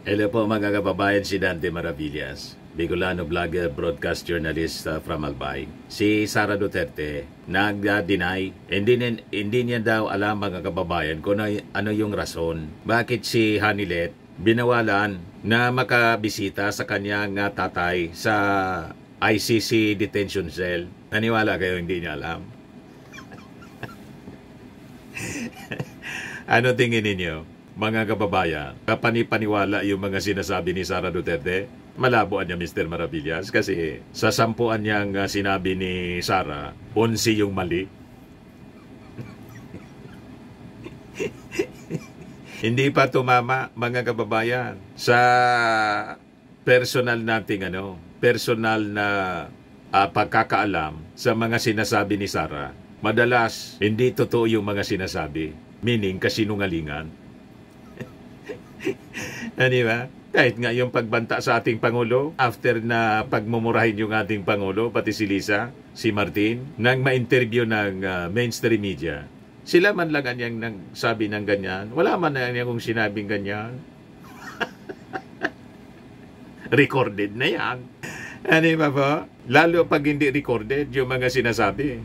Hello po mga kababayan, si Dante Maravillas, Bicolano vlogger, broadcast journalist from Albay. Si Sara Duterte nag-deny, hindi niya daw alam mga kababayan kung ano yung rason. Bakit si Hanilet binawalan na makabisita sa kanyang tatay sa ICC detention cell? Naniwala kayo hindi niya alam? Ano tingin ninyo? Mga kababayan, kapanipaniwala yung mga sinasabi ni Sara Duterte? Malaboan niya Mr. Maravillas kasi sa 10 niyang sinabi ni Sara, 11 yung mali. Hindi pa tumama mga kababayan sa personal nating personal na pagkakaalam sa mga sinasabi ni Sara. Madalas hindi totoo yung mga sinasabi, meaning kasinungalingan. Di ba? Kahit nga yung pagbanta sa ating Pangulo, after na pagmumurahin yung ating Pangulo, pati si Lisa, si Martin, nang ma-interview ng mainstream media, sila man lang anyang sabi ng ganyan. Wala man na anyang kung sinabing ganyan. Recorded na yan. Ano ba po? Lalo pag hindi recorded yung mga sinasabi.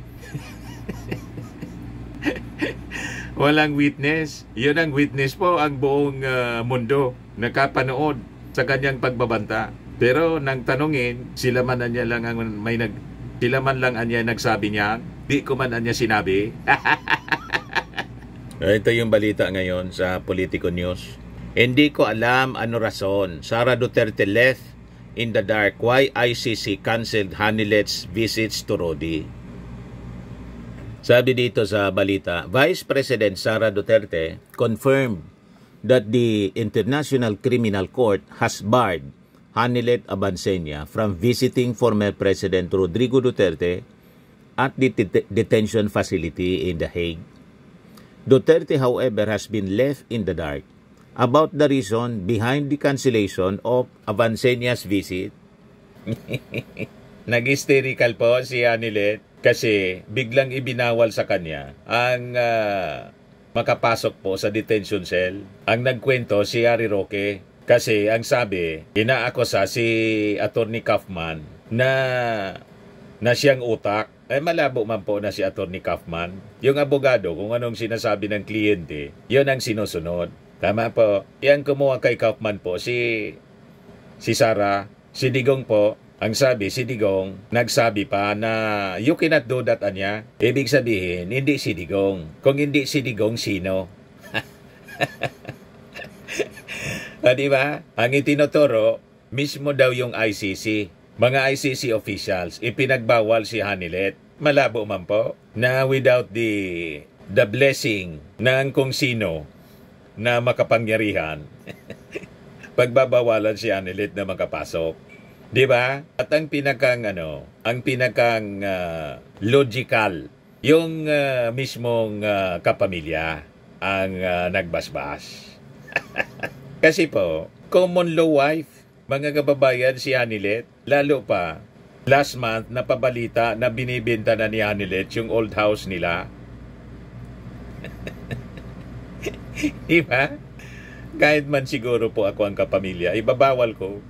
Walang witness. Yun ang witness po ang buong mundo nakapanood sa kanyang pagbabanta. Pero nang tanungin, sila man anya lang ang sila man lang anya nagsabi niya, di ko man anya sinabi. Ito yung balita ngayon sa Politico News. Hindi ko alam ano rason. Sara Duterte left in the dark why ICC canceled Hanilet's visits to Rodi. Sabi dito sa balita, Vice President Sara Duterte confirmed that the International Criminal Court has barred Hanilet Abansenia from visiting former President Rodrigo Duterte at the detention facility in The Hague. Duterte, however, has been left in the dark about the reason behind the cancellation of Abansenia's visit. Nag-hysterical po si Hanilet kasi biglang ibinawal sa kanya ang makapasok po sa detention cell. Ang nagkwento si Harry Roque kasi ang sabi, inaakusa si Attorney Kaufman na siyang utak. Malabo man po na si Attorney Kaufman. Yung abogado, kung anong sinasabi ng kliyente, yun ang sinusunod. Tama po. Yan kumuha kay Kaufman po, si Sara, si Digong po. Ang sabi, si Digong, nagsabi pa na you cannot do that, anya. Ibig sabihin, hindi si Digong. Kung hindi si Digong, sino? Diba? Ang itinuturo, mismo daw yung ICC. Mga ICC officials, ipinagbawal si Hanilet. Malabo man po na without the blessing ng kung sino na makapangyarihan, pagbabawalan si Hanilet na makapasok. Di ba? At ang pinakang logical, yung mismong kapamilya ang nagbasbas. Kasi po, common law wife, mga kababayan si Hanilet, lalo pa, last month napabalita na binibenta na ni Hanilet yung old house nila. Di ba? Kahit man siguro po ako ang kapamilya, ibabawal ko.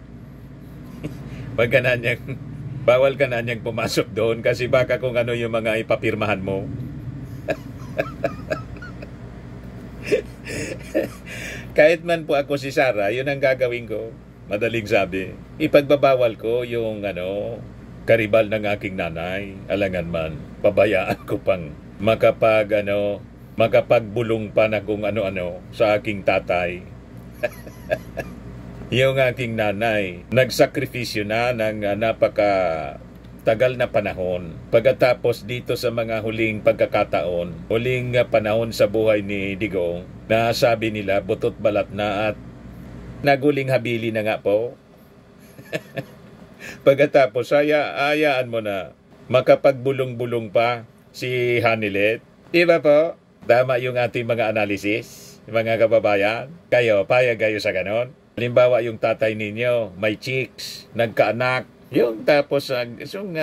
Bawal ka na niyang pumasok doon kasi baka kung ano yung mga ipapirmahan mo. Kahit man po ako si Sara, yun ang gagawin ko. Madaling sabi. Ipagbabawal ko yung karibal ng aking nanay. Alangan man, pabayaan ko pang makapagbulong pa na kung ano-ano sa aking tatay. Yung aking nanay, nagsakripisyo na ng tagal na panahon. Pagkatapos dito sa mga huling pagkakataon, huling panahon sa buhay ni Digong, na sabi nila butot balat na at naguling habili na nga po. Pagkatapos, hayaan mo na makapagbulong-bulong pa si Hanilet. Diba po? Tama yung ating mga analysis, mga kababayan. Payag kayo sa ganon. Halimbawa yung tatay ninyo, may chicks, nagkaanak, yung tapos yung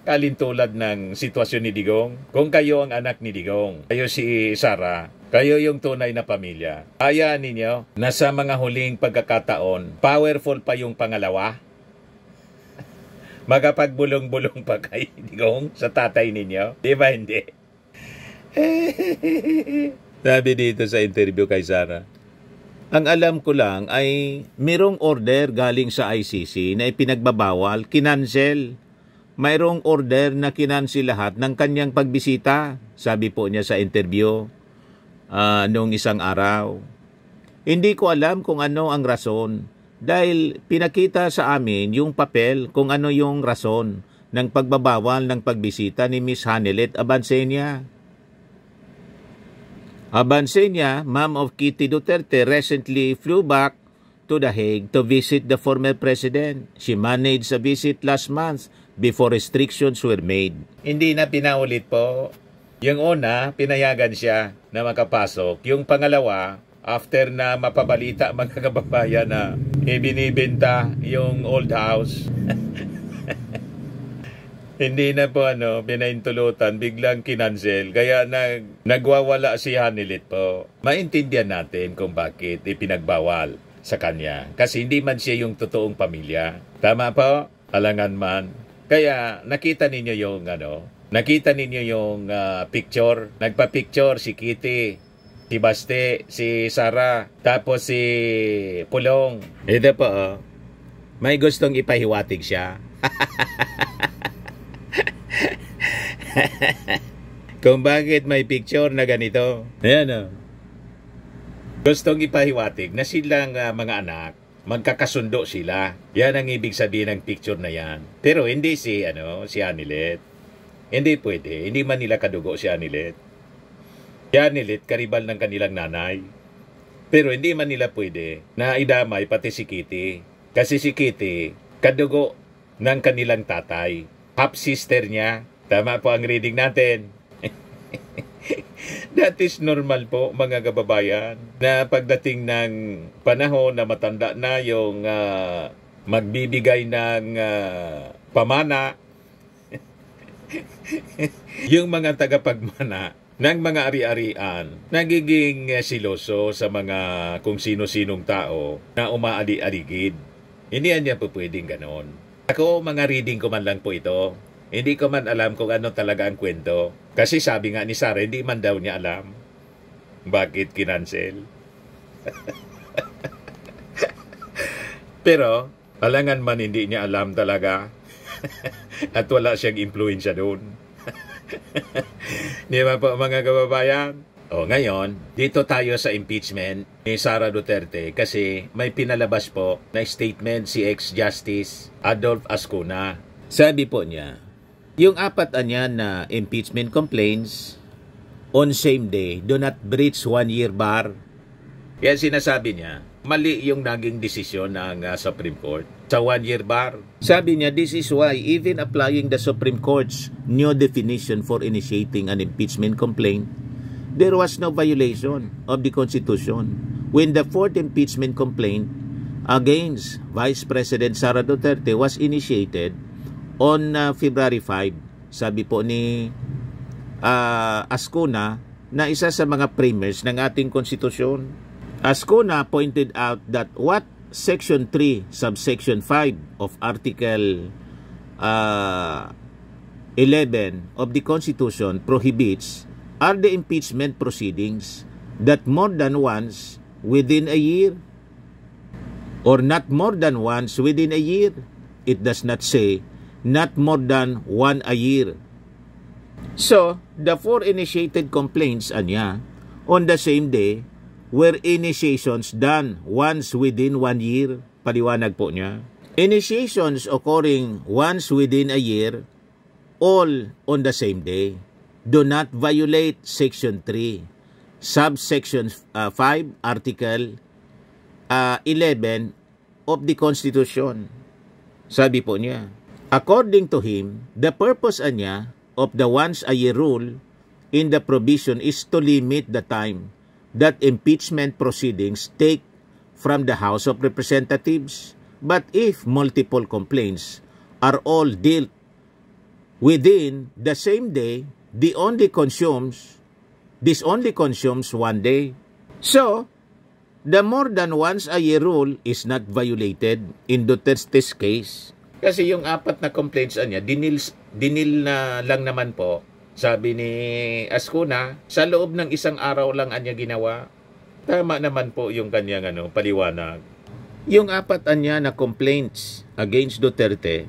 kalintulad ng sitwasyon ni Digong. Kung kayo ang anak ni Digong, kayo si Sara, Kayo yung tunay na pamilya. Hayaan ninyo na sa mga huling pagkakataon, powerful pa yung pangalawa. Magapagbulong-bulong pa kayo sa tatay ninyo. Di ba hindi? Sabi dito sa interview kay Sara, ang alam ko lang ay mayroong order galing sa ICC na ipinagbabawal, kinansel. Mayroong order na kinansel lahat ng kanyang pagbisita. Sabi po niya sa interview noong isang araw. Hindi ko alam kung ano ang rason dahil pinakita sa amin yung papel kung ano yung rason ng pagbabawal ng pagbisita ni Miss Hanelet Abansenia. Abansenia, mom of Kitty Duterte, recently flew back to The Hague to visit the former president. She managed a visit last month before restrictions were made. Hindi na pinaulit po. Yung una, pinayagan siya na makapasok. Yung pangalawa, after na mapabalita mga kababayan na ibinibenta yung old house, hindi na po pinaintulutan, biglang kinansel. Kaya nagwawala si Hanelet po. Maintindihan natin kung bakit ipinagbawal sa kanya. Kasi hindi man siya yung totoong pamilya. Tama po? Alangan man. Kaya nakita ninyo yung picture. Nagpa-picture si Kitty, si Baste, si Sara, tapos si Pulong. Ito po, may gustong ipahiwatig siya. Kung bakit may picture na ganito. Ayan Gustong ipahiwatig na silang mga anak, magkakasundo sila. Yan ang ibig sabihin ng picture na yan. Pero hindi si Hanelet. Hindi pwede. Hindi man nila kadugo si Hanelet. Si Hanelet, karibal ng kanilang nanay. Pero hindi man nila pwede na idamay pati si Kitty. Kasi si Kitty, kadugo ng kanilang tatay. Half-sister niya. Tama po ang reading natin. That is normal po mga kababayan na pagdating ng panahon na matanda na yung magbibigay ng pamana, yung mga tagapagmana ng mga ari-arian nagiging siloso sa mga kung sino-sinong tao na umaali-aligid. Hindi niya po pwedeng ganon. Ako, mga reading ko man lang po ito. Hindi ko man alam kung ano talaga ang kwento. Kasi sabi nga ni Sara, hindi man daw niya alam bakit kinansel. Pero, alangan man hindi niya alam talaga. At wala siyang impluensya doon. Di ba po mga kababayan? O ngayon, dito tayo sa impeachment ni Sara Duterte kasi may pinalabas po na statement si ex-Justice Adolf Ascuna. Sabi po niya, yung apat na impeachment complaints on same day do not breach 1-year bar. Kaya sinasabi niya, mali yung naging desisyon ng Supreme Court sa 1-year bar. Sabi niya, this is why even applying the Supreme Court's new definition for initiating an impeachment complaint, there was no violation of the Constitution when the fourth impeachment complaint against Vice President Sara Duterte was initiated on February 5. Sabi po ni Ascuna na isa sa mga framers ng ating konstitusyon. Ascuna pointed out that what Section 3, Subsection 5 of Article 11 of the Constitution prohibits are the impeachment proceedings that more than once within a year or not more than once within a year. It does not say not more than one a year. So, the four initiated complaints on the same day were initiations done once within 1 year. Paliwanag po niya. Initiations occurring once within a year, all on the same day, do not violate Section 3, Subsection 5, Article 11 of the Constitution. Sabi po niya, according to him, the purpose of the once-a-year rule in the provision is to limit the time that impeachment proceedings take from the House of Representatives. But if multiple complaints are all dealt within the same day, the only consumes This only consumes 1 day. So, the more than once a year rule is not violated in Duterte's case. Kasi yung 4 na complaints niya, dinil na lang naman po, sabi ni Ascuna, sa loob ng 1 araw lang anya ginawa. Tama naman po yung kanyang paliwanag. Yung 4 anya na complaints against Duterte,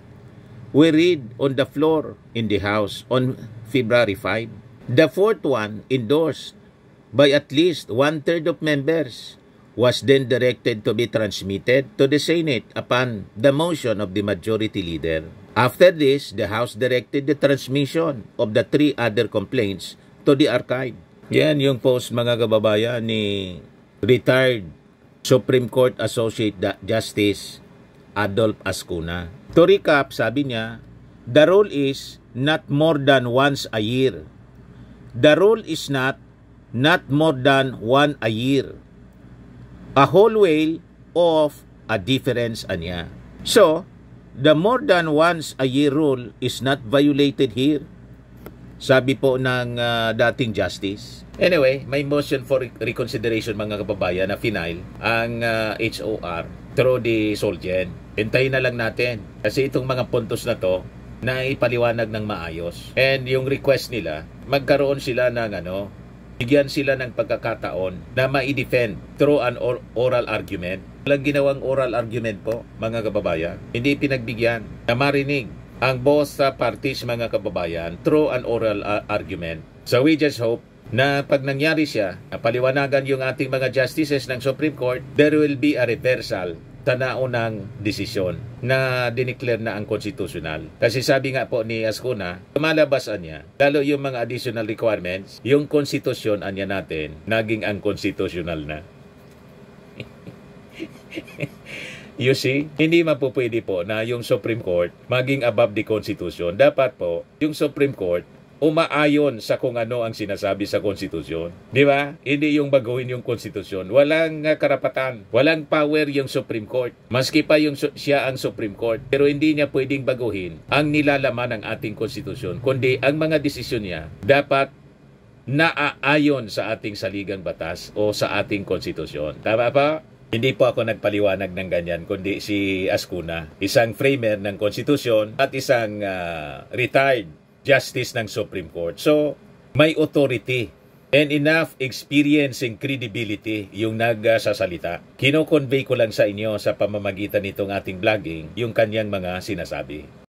we read on the floor in the House on February 5. The 4th one, endorsed by at least 1/3 of members, was then directed to be transmitted to the Senate upon the motion of the majority leader. After this, the House directed the transmission of the 3 other complaints to the archive. Yan yung post, mga kababayan, ni retired Supreme Court Associate Justice Adolph Ascuna. To recap, sabi niya, the rule is not more than once a year. The rule is not more than 1 a year. A whole whale of a difference anya. So, the more than once a year rule is not violated here. Sabi po ng dating justice. Anyway, may motion for reconsideration, mga kababayan, na final ang HOR through the Solgen. Hintayin na lang natin kasi itong mga puntos na to na ipaliwanag ng maayos. And yung request nila, magkaroon sila ng bigyan sila ng pagkakataon na ma-defend through an oral argument. Walang ginawang oral argument po, mga kababayan. Hindi pinagbigyan na marinig ang both parties, mga kababayan, through an oral argument. So we just hope na pag nangyari siya, paliwanagan yung ating mga justices ng Supreme Court, there will be a reversal sa naunang desisyon na dineclare na ang konstitusyonal. Kasi sabi nga po ni Ascuna, lumalabas niya, lalo yung mga additional requirements, yung konstitusyon anya natin, naging unconstitutional na. You see, hindi mapupwede po na yung Supreme Court maging above the Constitution. Dapat po, yung Supreme Court umaayon sa kung ano ang sinasabi sa konstitusyon. Di ba? Hindi yung baguhin yung konstitusyon. Walang karapatan. Walang power yung Supreme Court. Maski pa siya ang Supreme Court. Pero hindi niya pwedeng baguhin ang nilalaman ng ating konstitusyon. Kundi ang mga desisyon niya dapat naaayon sa ating saligang batas o sa ating konstitusyon. Tama pa? Hindi po ako nagpaliwanag ng ganyan, kundi si Ascuna, isang framer ng konstitusyon at isang retired justice ng Supreme Court. So, may authority and enough experience and credibility yung nagsasalita. Kino-convey ko lang sa inyo sa pamamagitan nitong ating vlogging yung kanyang mga sinasabi.